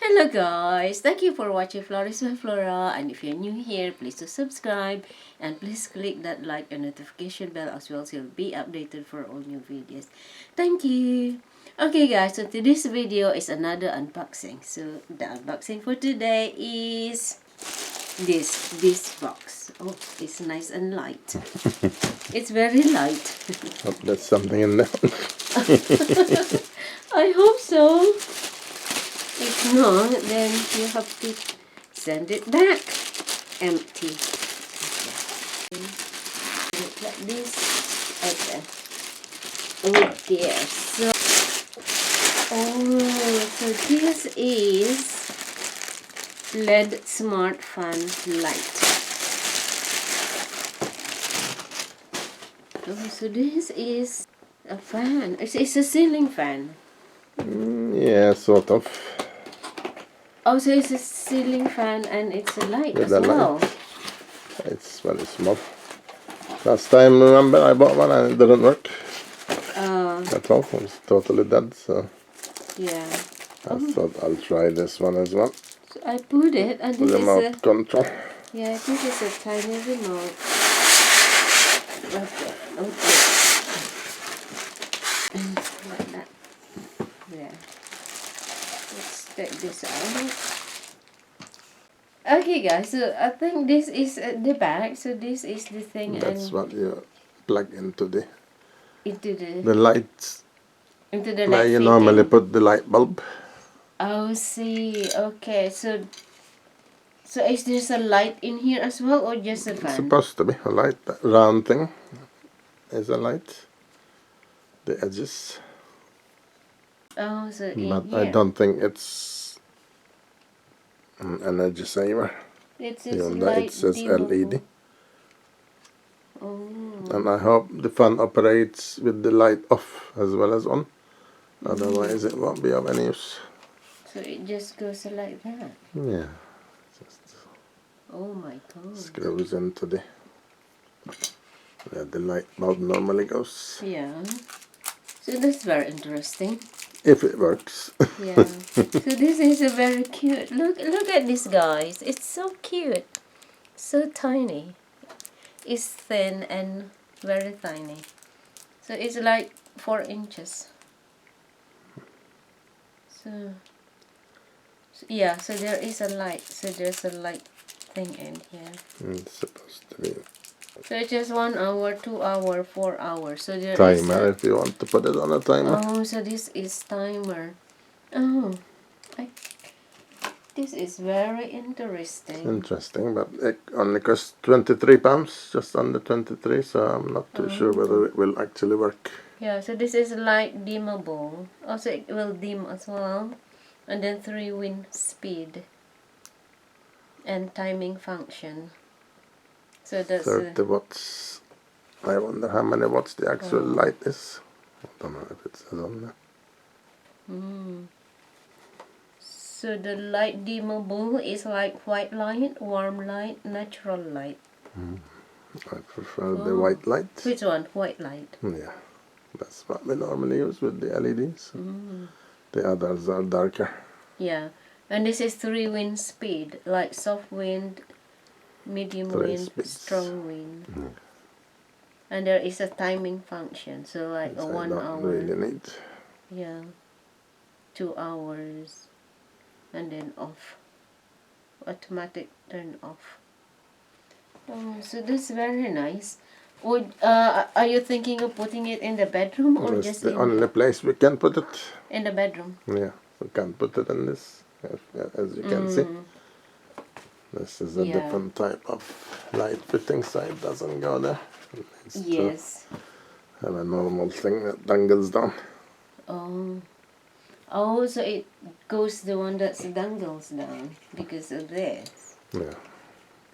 Hello guys, thank you for watching Flourish with Flora, and if you're new here, please do subscribe and please click that like and notification bell as well so you'll be updated for all new videos. Thank you. Okay guys, so today's video is another unboxing. So the unboxing for today is this box. Oh, it's nice and light. It's very light. Hope there's something in there. I hope so. If not, then you have to send it back empty. Look like this. Okay. Oh dear. So this is LED Smart Fan Light. Oh, so this is a fan. It's a ceiling fan. Yeah, sort of. Oh, so it's a ceiling fan and it's a light With as a well. light. It's very small. Last time, remember, I bought one and it didn't work. At all. It was totally dead, so Yeah. I thought I'll try this one as well. So I put it, and this Remote is a control. yeah. This is a tiny remote. Okay. Like that. Yeah. Let's take this out. Okay, guys. So I think this is the bag. So this is the thing. That's and what you plug into the lights. lights. Into the Where light you fitting. normally put the light bulb. Oh, see. Okay, so is there a light in here as well, or just a It's fan? supposed to be a light. That round thing is a light. The edges. Oh, so in But here. I don't think it's an energy saver. It says Even though light it says dimmable. LED. Oh. And I hope the fan operates with the light off as well as on. Otherwise it won't be of any use. So it just goes like that. Yeah. Just Oh my god. screws into the where the light bulb normally goes. Yeah. So that's very interesting. If it works. Yeah. So this is a very cute. Look at this, guys. It's so cute. So tiny. It's thin and very tiny. So it's like 4 inches. So yeah, so there is a light. So there's a light thing in here. It's supposed to be So it's just 1 hour, 2 hour, 4 hours. So there timer is if you want to put it on a timer. oh, so this is timer. Oh, this is very interesting. Interesting, but it only costs £23, just under 23, so I'm not too sure whether it will actually work. Yeah, so this is light dimmable. Also, it will dim as well. And then 3 wind speed and timing function. So that's 30 watts. I wonder how many watts the actual light is. I don't know if it says on there. So the light dimmable is like white light, warm light, natural light. I prefer the white light. Which one? White light. Yeah, that's what we normally use with the LEDs. The others are darker. Yeah, and this is 3 wind speed, like soft wind, medium 3 wind, speeds. strong wind. And there is a timing function, so like a 1 I don't hour. really need. Yeah, 2 hours, and then off. Automatic turn off. Oh, so that's very nice. Would are you thinking of putting it in the bedroom or It's just the only place we can put it. in the bedroom? Yeah, we can't put it in this, as you can see. This is a different type of light fitting, so it doesn't go there. It's Yes. to have a normal thing that dangles down. Oh. Oh, so it goes the one that dangles down because of this. Yeah,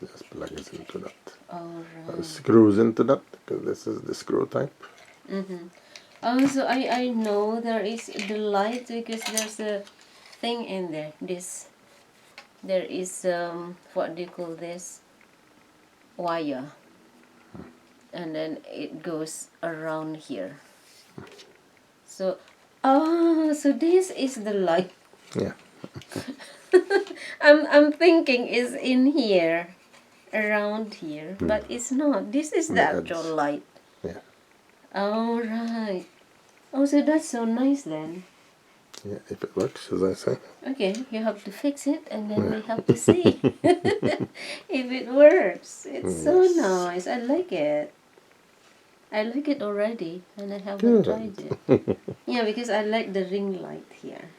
just plug it into that. Oh, And right. screws into that, because this is the screw type. Oh, so I know there is the light because there's a thing in there. There is what do you call this? Wire. And then it goes around here. So, oh, so this is the light. Yeah. I'm thinking is in here, around here, but it's not. This is On the the actual edge. light. Yeah. Oh, right. Oh, so that's so nice then. Yeah, if it works, as I say. Okay, you have to fix it and then Yeah. we have to see if it works. It's so Yes. nice. I like it. I like it already and I haven't Good. tried it. Yeah, because I like the ring light here.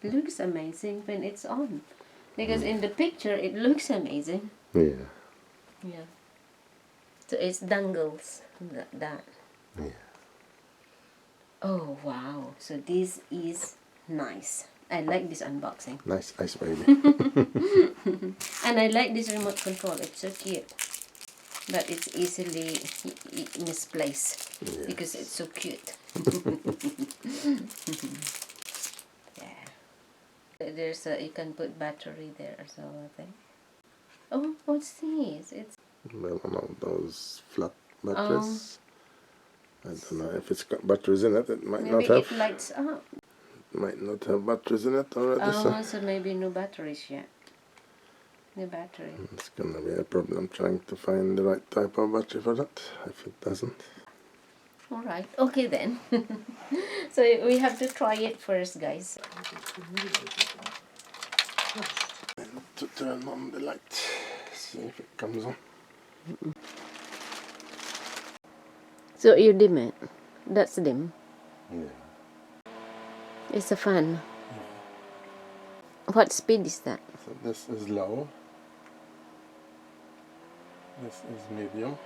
It looks amazing when it's on. Because in the picture it looks amazing. Yeah. Yeah. So it's dangles. That. Yeah. Oh, wow. So this is nice. I like this unboxing. Nice ice baby. And I like this remote control. It's so cute. But it's easily misplaced because it's so cute. Yeah. There's a, you can put battery there as well, I think. Oh, what's this? It's Well, one of those flat um batteries. I don't know if it's got batteries in it. It might maybe not have. it lights up. Might not have batteries in it already. So So maybe no batteries yet. No battery. it's gonna be a problem trying to find the right type of battery for that. If it doesn't. Alright, okay then. So we have to try it first, guys. To turn on the light, see if it comes on. So you dim it. That's dim. Yeah. It's a fan. What speed is that? So this is low. This is medium.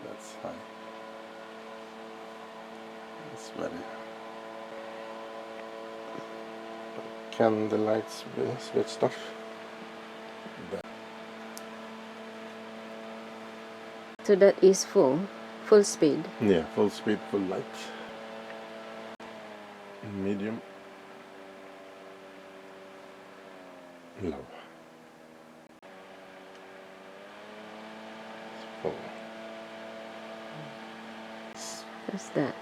That's high. It's very. Can the lights be switched off? There. So that is full speed. Yeah, full speed, full light. Medium. Low. Full. What's that?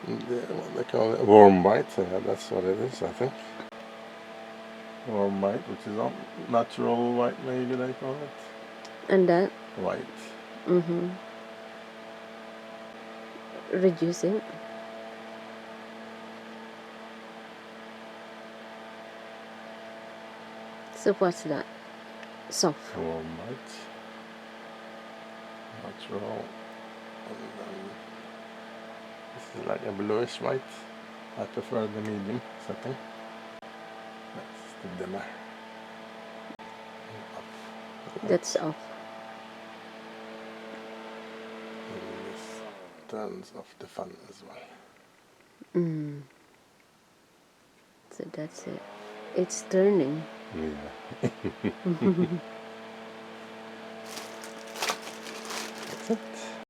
What they call it, warm white. That's what it is, I think. Warm white, which is natural white, maybe they call it. And that? White. Reducing. So what's that? Soft. Warm white. Natural. And then this is like a bluish white. I prefer the medium setting. That's the dimmer. That's off. And this turns off the fan as well. So that's it. It's turning. Yeah.